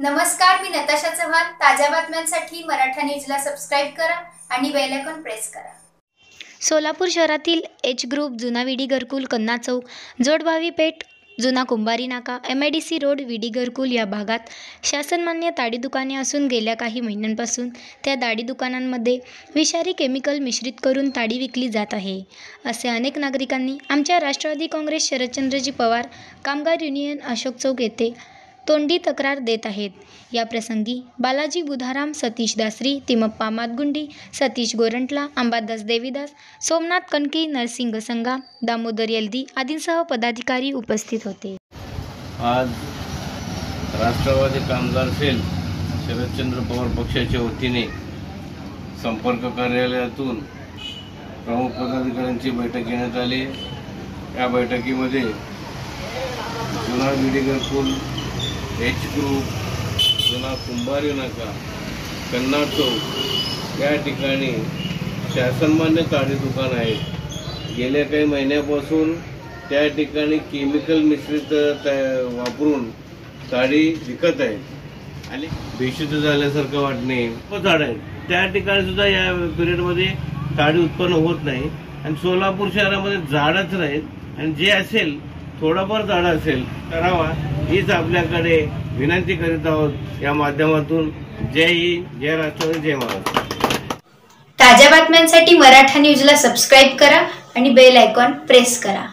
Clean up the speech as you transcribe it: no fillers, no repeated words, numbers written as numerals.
नमस्कार, मी नताशा चव्हाण। ताज्या बातम्यांसाठी मराठा न्यूजला सबस्क्राईब करा आणि बेल आयकॉन प्रेस करा। सोलापूर शहरातील एच ग्रुप, जुना विडी घरकुल, कन्ना चौक, जोडभावी पेठ, जुना कुंभारी नाका, MIDC रोड, विडी घरकुल या भागात शासनमान्य ताडी दुकाने असून गेल्या काही महिन्यांपासून त्या ताडी दुकानांमध्ये विषारी केमिकल मिश्रित करून ताडी विकली जात आहे, असे अनेक नागरिकांनी आमच्या राष्ट्रवादी काँग्रेस शरदचंद्रजी पवार कामगार युनियन अशोक चौक येथे तोंडी तक्रार देत आहेत। या प्रसंगी बालाजी बुधाराम, सतीश दासरी, तिमप्पा मातगुंडी, सतीश गोरंटला, अंबादास देवीदास, सोमनाथ कणकी, नरसिंग संगा, दामोदर यल्दी आदींसह पदाधिकारी उपस्थित होते। आज राष्ट्रवादी कामगार सेल शरदचंद्र पवार पक्षाच्या वतीने संपर्क कार्यालयातून प्रमुख पदाधिकाऱ्यांची बैठक घेण्यात आली। या बैठकीमध्ये जुना विडी घरकुल, एच ग्रुप, जुना कुंभारी नाका, कन्ना चौक या ठिकाणी शासनमान्य ताडी दुकान आहेत। गेल्या काही महिन्यापासून त्या ठिकाणी केमिकल मिश्रित वापरून ताडी विकत आहेत आणि बेशुद्ध झाल्यासारखं वाटणे झाड आहेत। त्या ठिकाणी सुद्धा या पिरियडमध्ये ताडी उत्पन्न होत नाही आणि सोलापूर शहरामध्ये झाडच नाहीत आणि जे असेल थोडाफार झाड असेल करावा हीच आपल्याकडे विनंती करीत आहोत। या माध्यमातून जय हिंद, जय राष्ट्रवादी, जय महाराष्ट्र। ताज्या बातम्यांसाठी मराठा न्यूजला सबस्क्राईब करा आणि बेल आयकॉन प्रेस करा।